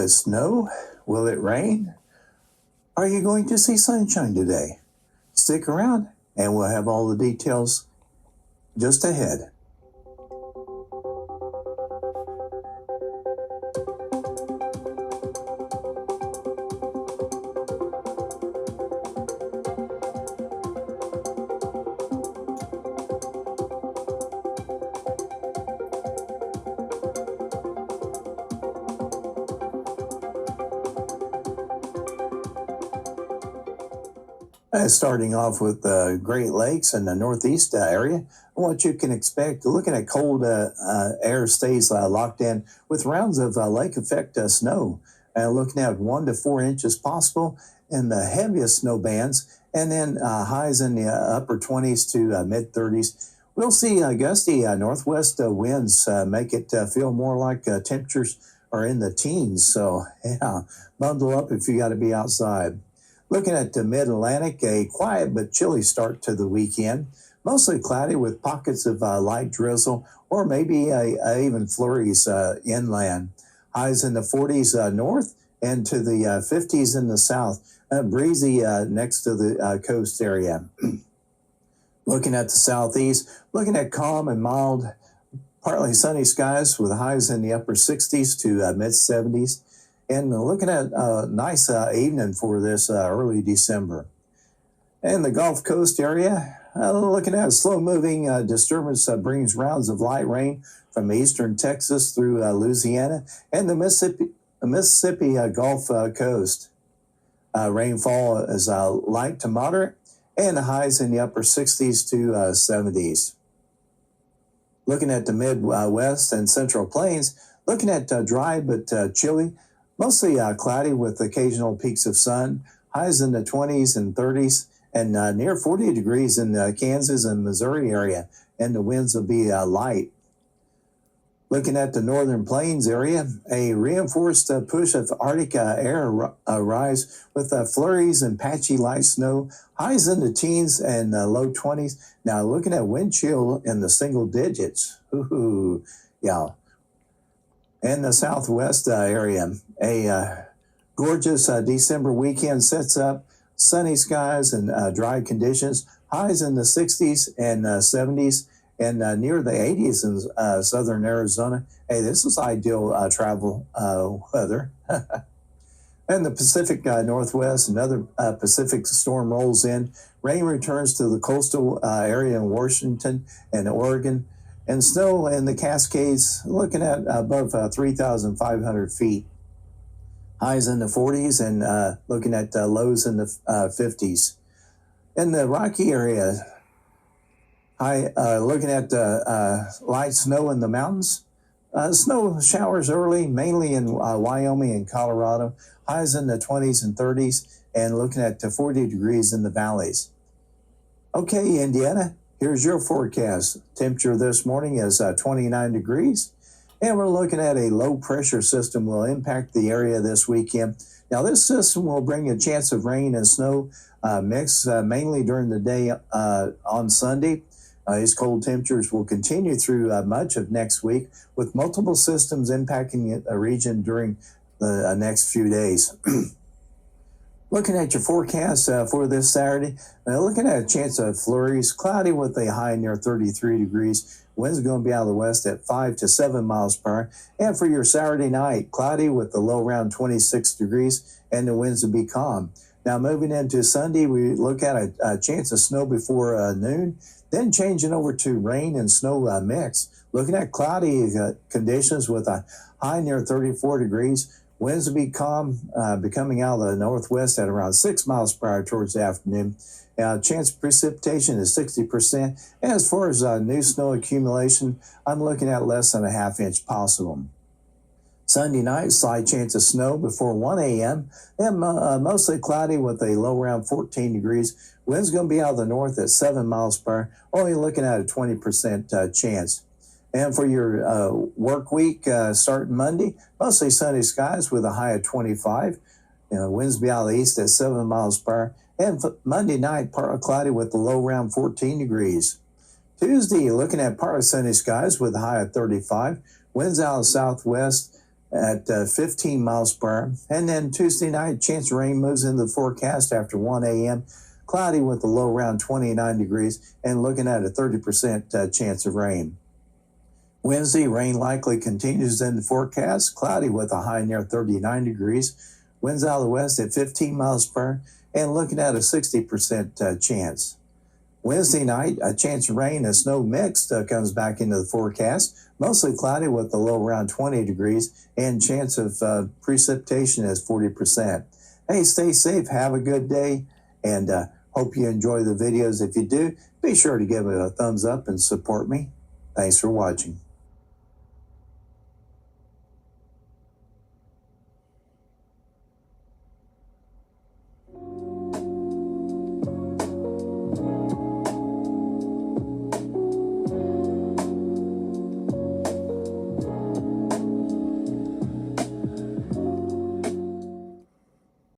it snow? Will it rain? Are you going to see sunshine today? Stick around and we'll have all the details just ahead. Starting off with the Great Lakes and the Northeast area, what you can expect, looking at cold air stays locked in with rounds of lake effect snow, looking at 1 to 4 inches possible in the heaviest snow bands, and then highs in the upper 20s to mid 30s. We'll see gusty northwest winds make it feel more like temperatures are in the teens. So, yeah, bundle up if you got to be outside. Looking at the mid-Atlantic, a quiet but chilly start to the weekend. Mostly cloudy with pockets of light drizzle or maybe even flurries inland. Highs in the 40s north and to the 50s in the south. Breezy next to the coast area. Looking at the southeast, looking at calm and mild, partly sunny skies with highs in the upper 60s to mid 70s. And looking at a nice evening for this early December. And the Gulf Coast area, looking at a slow-moving disturbance brings rounds of light rain from eastern Texas through Louisiana and the Mississippi Gulf Coast. Rainfall is light to moderate and the highs in the upper 60s to 70s. Looking at the Midwest and Central Plains, looking at dry but chilly, mostly cloudy with occasional peaks of sun, highs in the 20s and 30s, and near 40 degrees in the Kansas and Missouri area, and the winds will be light. Looking at the Northern Plains area, a reinforced push of Arctic air rise with flurries and patchy light snow, highs in the teens and low 20s. Now looking at wind chill in the single digits. Ooh, yeah. In the southwest area, a gorgeous December weekend sets up, sunny skies and dry conditions, highs in the 60s and 70s and near the 80s in southern Arizona. Hey, this is ideal travel weather. And the Pacific Northwest, another Pacific storm rolls in. Rain returns to the coastal area in Washington and Oregon. And snow in the Cascades, looking at above 3,500 feet. Highs in the 40s and looking at lows in the 50s. In the Rocky area, looking at light snow in the mountains. Snow showers early, mainly in Wyoming and Colorado. Highs in the 20s and 30s and looking at 40 degrees in the valleys. Okay, Indiana. Here's your forecast. Temperature this morning is 29 degrees, and we're looking at a low pressure system will impact the area this weekend. Now, this system will bring a chance of rain and snow mix mainly during the day on Sunday. These cold temperatures will continue through much of next week with multiple systems impacting a region during the next few days. Looking at your forecast for this Saturday, looking at a chance of flurries, cloudy with a high near 33 degrees. Winds are going to be out of the west at 5 to 7 miles per hour. And for your Saturday night, cloudy with the low around 26 degrees, and the winds will be calm. Now, moving into Sunday, we look at a chance of snow before noon, then changing over to rain and snow mix. Looking at cloudy conditions with a high near 34 degrees. Winds will be calm, becoming out of the northwest at around 6 miles per hour towards the afternoon. Chance of precipitation is 60%. And as far as new snow accumulation, I'm looking at less than a half-inch possible. Sunday night, slight chance of snow before 1 a.m. and mostly cloudy with a low around 14 degrees. Wind's going to be out of the north at 7 miles per hour, only looking at a 20% chance. And for your work week starting Monday, mostly sunny skies with a high of 25. Winds be out of the east at 7 miles per hour. And Monday night, partly cloudy with a low around 14 degrees. Tuesday, looking at partly sunny skies with a high of 35. Winds out of the southwest at 15 miles per hour. And then Tuesday night, chance of rain moves into the forecast after 1 a.m. Cloudy with a low around 29 degrees and looking at a 30% chance of rain. Wednesday, rain likely continues in the forecast, cloudy with a high near 39 degrees. Winds out of the west at 15 miles per hour and looking at a 60% chance. Wednesday night, a chance of rain and snow mixed comes back into the forecast. Mostly cloudy with a low around 20 degrees and chance of precipitation is 40%. Hey, stay safe. Have a good day and hope you enjoy the videos. If you do, be sure to give it a thumbs up and support me. Thanks for watching.